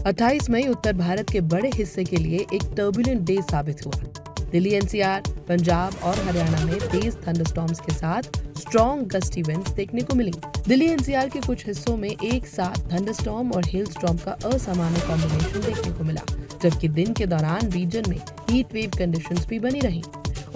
28 मई उत्तर भारत के बड़े हिस्से के लिए एक टर्बुलेंट डे साबित हुआ। दिल्ली एनसीआर, पंजाब और हरियाणा में तेज थंडरस्टॉर्म्स के साथ स्ट्रॉन्ग गस्टी विंड्स देखने को मिली। दिल्ली एनसीआर के कुछ हिस्सों में एक साथ थंडरस्टॉर्म और हेलस्टॉर्म का असामान्य कॉम्बिनेशन देखने को मिला, जबकि दिन के दौरान रीजन में हीट वेव कंडीशंस भी बनी रही।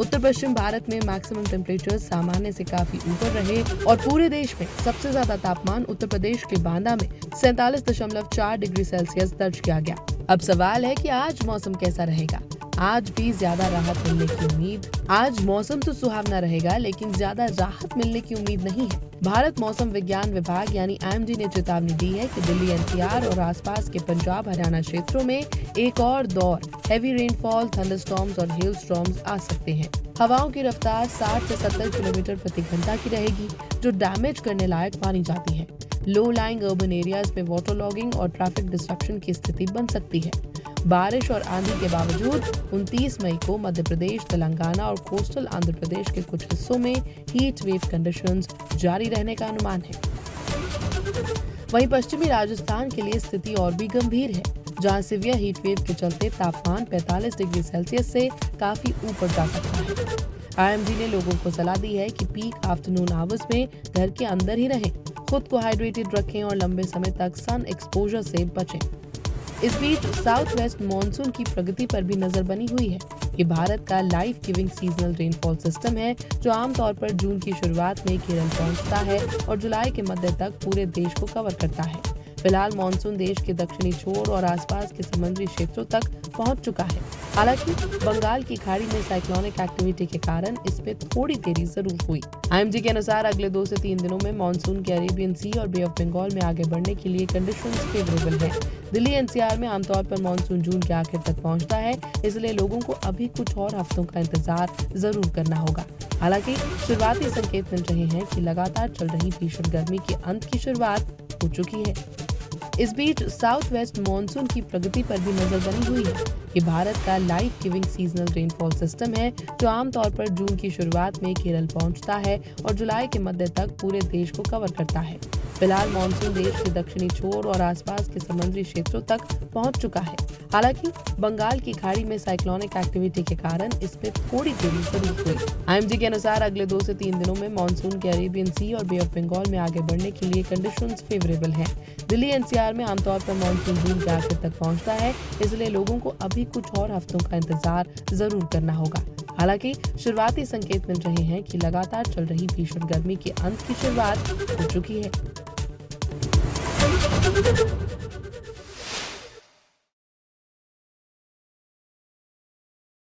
उत्तर पश्चिम भारत में मैक्सिमम टेम्परेचर सामान्य से काफी ऊपर रहे और पूरे देश में सबसे ज्यादा तापमान उत्तर प्रदेश के बांदा में 47.4 डिग्री सेल्सियस दर्ज किया गया। अब सवाल है कि आज मौसम कैसा रहेगा। आज भी ज्यादा राहत मिलने की उम्मीद। आज मौसम तो सुहावना रहेगा, लेकिन ज्यादा राहत मिलने की उम्मीद नहीं है। भारत मौसम विज्ञान विभाग यानी IMD ने चेतावनी दी है कि दिल्ली एनसीआर और आसपास के पंजाब हरियाणा क्षेत्रों में एक और दौर हैवी रेनफॉल, थंडरस्टॉर्म्स और हेलस्टॉर्म्स आ सकते हैं। हवाओं की रफ्तार 60 से 70 किलोमीटर प्रति घंटा की रहेगी, जो डैमेज करने लायक मानी जाती है। लो लाइंग अर्बन एरियाज में वाटर लॉगिंग और ट्रैफिक डिस्ट्रक्शन की स्थिति बन सकती है। बारिश और आंधी के बावजूद 29 मई को मध्य प्रदेश, तेलंगाना और कोस्टल आंध्र प्रदेश के कुछ हिस्सों में हीट वेव कंडीशंस जारी रहने का अनुमान है। वहीं पश्चिमी राजस्थान के लिए स्थिति और भी गंभीर है, जहां सिवियर हीट वेव के चलते तापमान 45 डिग्री सेल्सियस से काफी ऊपर जा सकता है। IMD ने लोगों को सलाह दी है कि पीक आफ्टरनून आवर्स में घर के अंदर ही रहें, खुद को हाइड्रेटेड रखें और लंबे समय तक सन एक्सपोजर से बचें। इस बीच साउथ वेस्ट मॉनसून की प्रगति पर भी नजर बनी हुई है। ये भारत का life giving seasonal rainfall system है, जो आमतौर पर जून की शुरुआत में केरल पहुंचता है और जुलाई के मध्य तक पूरे देश को कवर करता है। फिलहाल मॉनसून देश के दक्षिणी छोर और आसपास के समुद्री क्षेत्रों तक पहुंच चुका है। हालांकि बंगाल की खाड़ी में साइक्लोनिक एक्टिविटी के कारण इसमें थोड़ी देरी जरूर हुई। IMD के अनुसार अगले 2 से 3 दिनों में मॉनसून के अरेबियन सी और बे ऑफ बंगाल में आगे बढ़ने के लिए कंडीशंस फेवरेबल हैं। दिल्ली एनसीआर में आमतौर पर मॉनसून जून के आखिर तक पहुंचता है, इसलिए लोगों को अभी कुछ और हफ्तों का इंतजार जरूर करना होगा। हालांकि शुरुआती संकेत मिल रहे हैं कि लगातार चल रही भीषण गर्मी के अंत की शुरुआत हो चुकी है। इस बीच साउथ वेस्ट मॉनसून की प्रगति पर भी नजर बनी हुई है। ये भारत का life giving seasonal rainfall system है, जो आमतौर पर जून की शुरुआत में केरल पहुंचता है और जुलाई के मध्य तक पूरे देश को कवर करता है। फिलहाल मॉनसून देश के दक्षिणी छोर और आसपास के समुद्री क्षेत्रों तक पहुंच चुका है। हालांकि बंगाल की खाड़ी में साइक्लोनिक एक्टिविटी के कारण इसमें थोड़ी देरी जरूर हुई। IMD के अनुसार अगले 2 से 3 दिनों में मॉनसून के अरेबियन सी और बे ऑफ बंगाल में आगे बढ़ने के लिए कंडीशंस फेवरेबल हैं। दिल्ली एनसीआर में आमतौर पर मॉनसून जून के आखिर तक पहुंचता है, इसलिए लोगों को अभी कुछ और हफ्तों का इंतजार जरूर करना होगा। हालांकि शुरुआती संकेत मिल रहे हैं कि लगातार चल रही भीषण गर्मी के अंत की शुरुआत हो चुकी है।